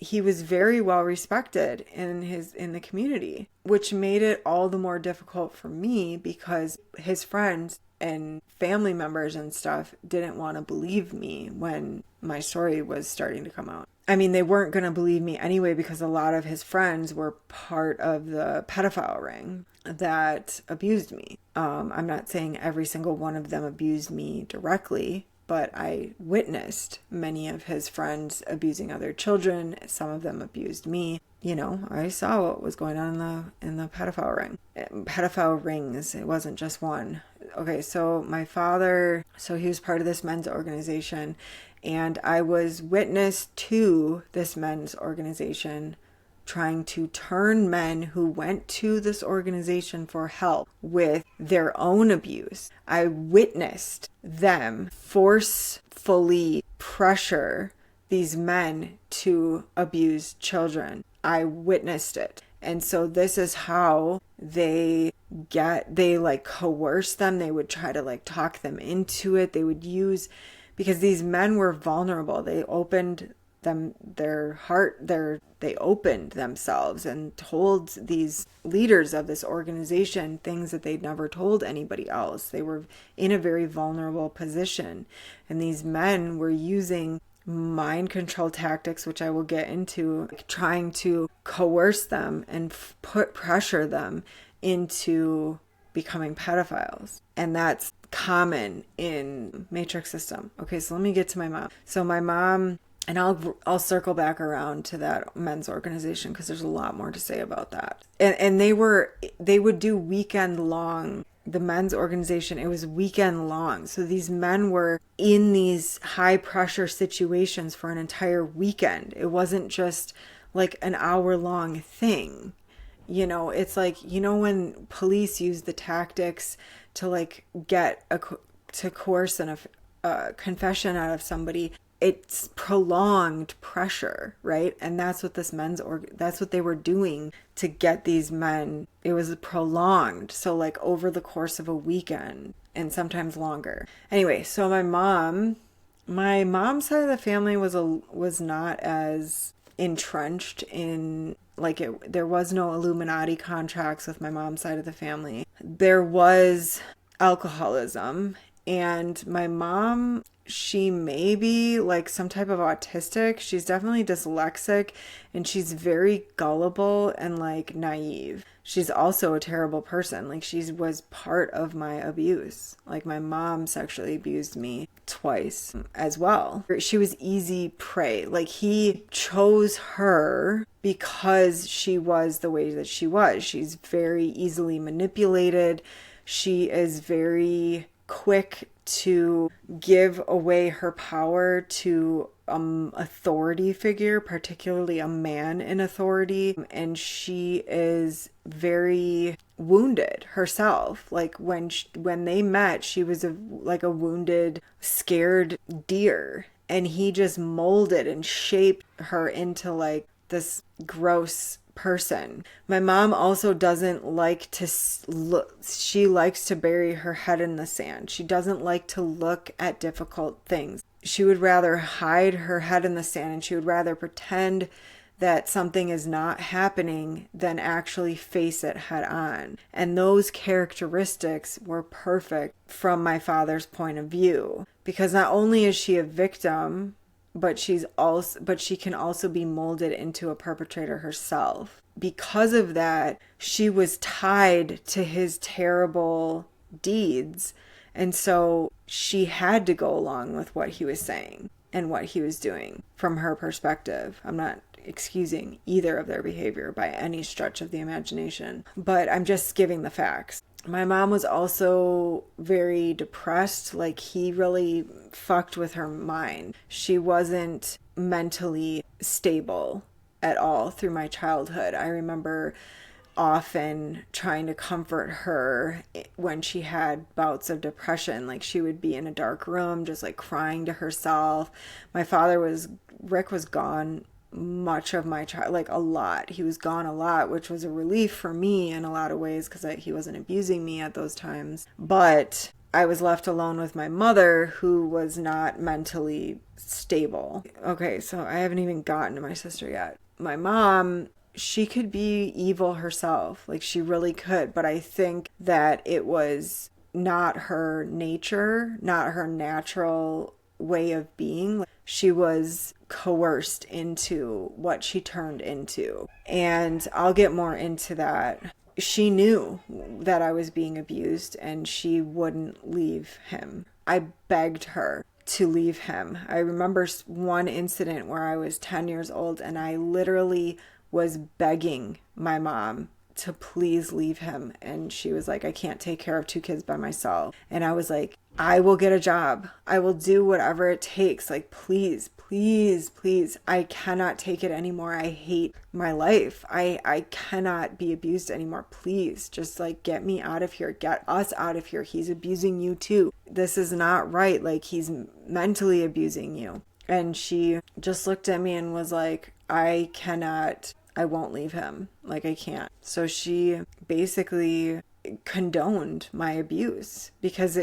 he was very well respected in the community, which made it all the more difficult for me because his friends and family members and stuff didn't want to believe me when my story was starting to come out. I mean, they weren't going to believe me anyway because a lot of his friends were part of the pedophile ring that abused me. I'm not saying every single one of them abused me directly, but I witnessed many of his friends abusing other children. Some of them abused me. You know, I saw what was going on in the pedophile ring. Pedophile rings. It wasn't just one. Okay, so my father, so he was part of this men's organization, and I was witness to this men's organization trying to turn men who went to this organization for help with their own abuse. I witnessed them forcefully pressure these men to abuse children. I witnessed it. And so this is how they like coerce them. They would try to like talk them into it. They would use, because these men were vulnerable. They opened their heart, they opened themselves and told these leaders of this organization things that they'd never told anybody else. They were in a very vulnerable position. And these men were using mind control tactics, which I will get into, trying to coerce them and put pressure them into becoming pedophiles. And that's common in matrix system. Okay, so let me get to my mom. So my mom, and I'll circle back around to that men's organization because there's a lot more to say about that. And they would do weekend long. The men's organization, it was weekend long. So these men were in these high pressure situations for an entire weekend. It wasn't just like an hour long thing. You know, it's like, you know, when police use the tactics to like to coerce a confession out of somebody, it's prolonged pressure, right? And that's what this that's what they were doing to get these men. It was prolonged. So like over the course of a weekend and sometimes longer. Anyway, so my mom's side of the family was not as entrenched in there was no Illuminati contracts with my mom's side of the family. There was alcoholism, and my mom, she may be like some type of autistic. She's definitely dyslexic, and she's very gullible and like naive. She's also a terrible person. Like she was part of my abuse. Like my mom sexually abused me twice as well. She was easy prey. Like he chose her because she was the way that she was. She's very easily manipulated. She is very quick to give away her power to authority figure, particularly a man in authority, and she is very wounded herself. Like when they met, she was like a wounded, scared deer, and he just molded and shaped her into like this gross person. My mom also doesn't like to look. She likes to bury her head in the sand. She doesn't like to look at difficult things. She would rather hide her head in the sand, and she would rather pretend that something is not happening than actually face it head on. And those characteristics were perfect from my father's point of view, because not only is she a victim, but she can also be molded into a perpetrator herself. Because of that, she was tied to his terrible deeds. And so she had to go along with what he was saying and what he was doing from her perspective. I'm not excusing either of their behavior by any stretch of the imagination, but I'm just giving the facts. My mom was also very depressed. Like he really fucked with her mind. She wasn't mentally stable at all through my childhood. I remember often trying to comfort her when she had bouts of depression. Like she would be in a dark room just like crying to herself. Rick was gone much of my child, like a lot. He was gone a lot, which was a relief for me in a lot of ways because he wasn't abusing me at those times. But I was left alone with my mother, who was not mentally stable. Okay, so I haven't even gotten to my sister yet. My mom, she could be evil herself. Like, she really could. But I think that it was not her nature, not her natural way of being. She was coerced into what she turned into. And I'll get more into that. She knew that I was being abused and she wouldn't leave him. I begged her to leave him. I remember one incident where I was 10 years old and I literally was begging my mom to please leave him. And she was like, I can't take care of 2 kids by myself. And I was like, I will get a job. I will do whatever it takes. Like, please, please, please. I cannot take it anymore. I hate my life. I cannot be abused anymore. Please, just like get me out of here. Get us out of here. He's abusing you too. This is not right. Like, he's mentally abusing you. And she just looked at me and was like, I won't leave him. Like, I can't. So she basically condoned my abuse because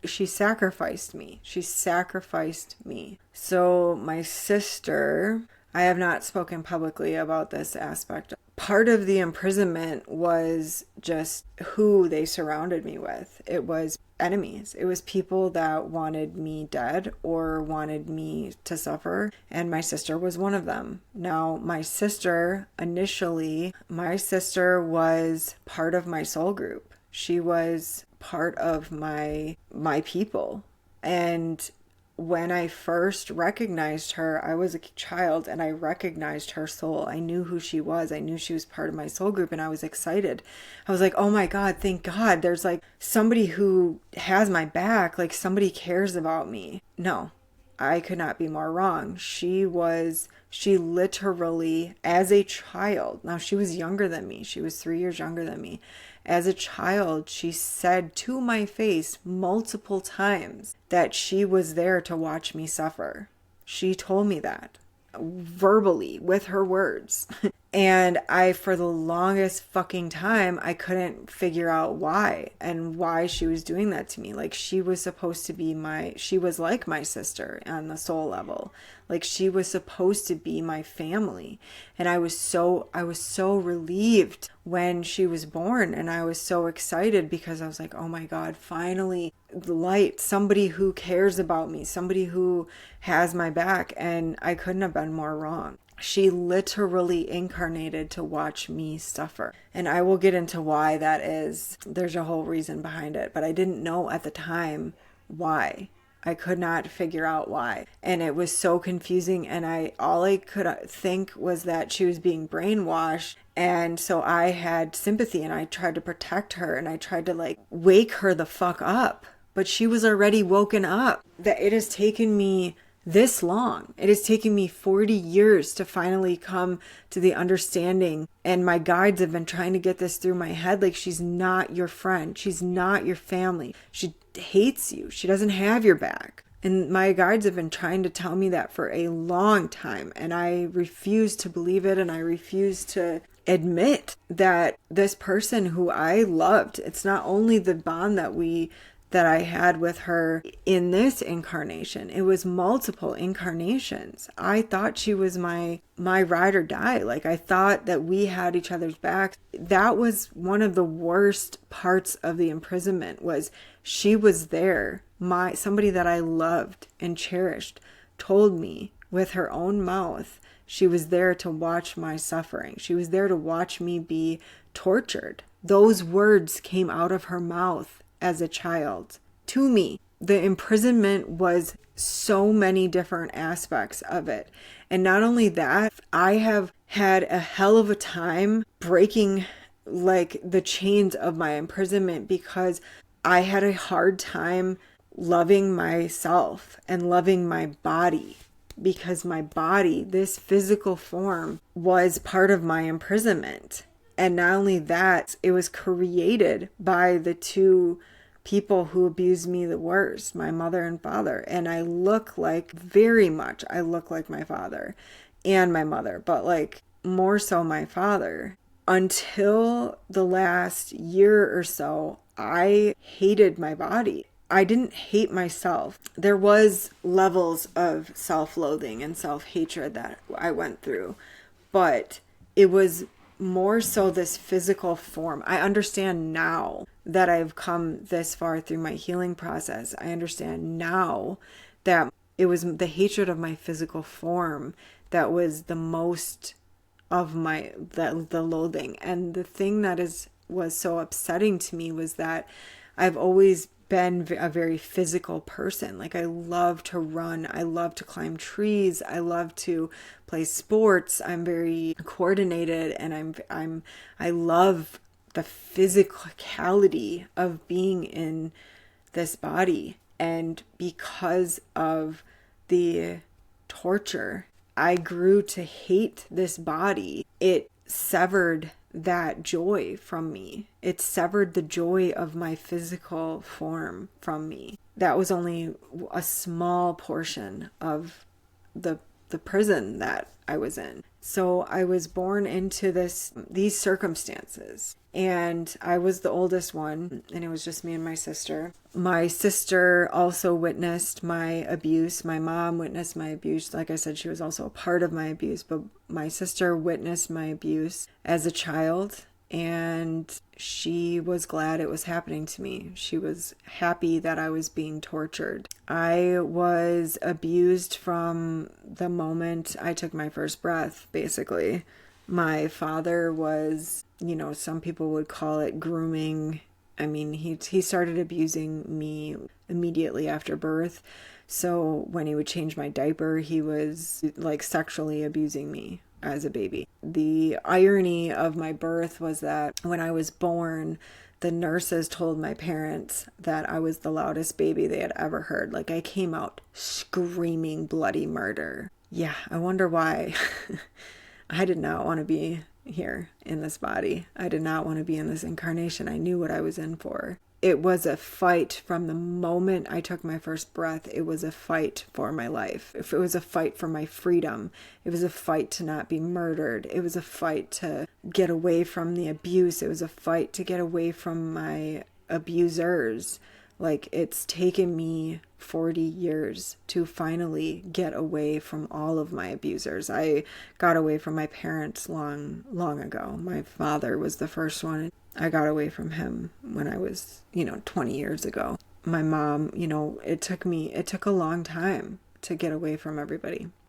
she sacrificed me. She sacrificed me. So my sister, I have not spoken publicly about this aspect. Part of the imprisonment was just who they surrounded me with. It was enemies. It was people that wanted me dead or wanted me to suffer. And my sister was one of them. Now, my sister, initially, my sister was part of my soul group. She was part of my people. And when I first recognized her, I was a child and I recognized her soul. I knew who she was. I knew she was part of my soul group and I was excited. I was like, oh my God, thank God. There's like somebody who has my back. Like, somebody cares about me. No, I could not be more wrong. She literally, as a child, now she was younger than me. She was 3 years younger than me. As a child, she said to my face multiple times that she was there to watch me suffer. She told me that verbally with her words. And for the longest fucking time, I couldn't figure out why and why she was doing that to me. Like, she was supposed to be she was like my sister on the soul level. Like, she was supposed to be my family. And I was so relieved when she was born. And I was so excited because I was like, oh my God, finally the light, somebody who cares about me, somebody who has my back. And I couldn't have been more wrong. She literally incarnated to watch me suffer. And I will get into why that is. There's a whole reason behind it, but I didn't know at the time why. I could not figure out why. And it was so confusing. And all I could think was that she was being brainwashed. And so I had sympathy and I tried to protect her and I tried to like wake her the fuck up. But she was already woken up. That it has taken me this long. It has taken me 40 years to finally come to the understanding. And my guides have been trying to get this through my head. Like, she's not your friend. She's not your family. She hates you. She doesn't have your back. And my guides have been trying to tell me that for a long time. And I refuse to believe it. And I refuse to admit that this person who I loved, it's not only the bond that I had with her in this incarnation. It was multiple incarnations. I thought she was my ride or die. Like, I thought that we had each other's backs. That was one of the worst parts of the imprisonment, was she was there. Somebody that I loved and cherished told me with her own mouth, she was there to watch my suffering. She was there to watch me be tortured. Those words came out of her mouth as a child to me. The imprisonment was so many different aspects of it. And not only that, I have had a hell of a time breaking like the chains of my imprisonment because I had a hard time loving myself and loving my body, because my body, this physical form, was part of my imprisonment. And not only that, it was created by the two people who abused me the worst, my mother and father. And I look like my father and my mother, but like more so my father. Until the last year or so, I hated my body. I didn't hate myself. There was levels of self-loathing and self-hatred that I went through, but it was more so this physical form. I understand now that I've come this far through my healing process. I understand now that it was the hatred of my physical form that was the most of the loathing. And the thing that was so upsetting to me was that I've always been a very physical person. Like, I love to run, I love to climb trees, I love to play sports. I'm very coordinated, and I love the physicality of being in this body. And because of the torture, I grew to hate this body. It severed that joy from me. It severed the joy of my physical form from me. That was only a small portion of the prison that I was in. So I was born into these circumstances, and I was the oldest one, and it was just me and my sister. My sister also witnessed my abuse. My mom witnessed my abuse. Like I said, she was also a part of my abuse, but my sister witnessed my abuse as a child, and she was glad it was happening to me. She was happy that I was being tortured. I was abused from the moment I took my first breath, basically. My father was, some people would call it grooming. I mean, he started abusing me immediately after birth. So when he would change my diaper, he was like sexually abusing me as a baby. The irony of my birth was that when I was born, the nurses told my parents that I was the loudest baby they had ever heard. Like, I came out screaming bloody murder. Yeah, I wonder why. I did not want to be here in this body. I did not want to be in this incarnation. I knew what I was in for. It was a fight from the moment I took my first breath. It was a fight for my life. If it was a fight for my freedom, it was a fight to not be murdered. It was a fight to get away from the abuse. It was a fight to get away from my abusers. Like, it's taken me 40 years to finally get away from all of my abusers. I got away from my parents long ago. My father was the first one. I got away from him when I was, 20 years ago. My mom, it took a long time to get away from everybody.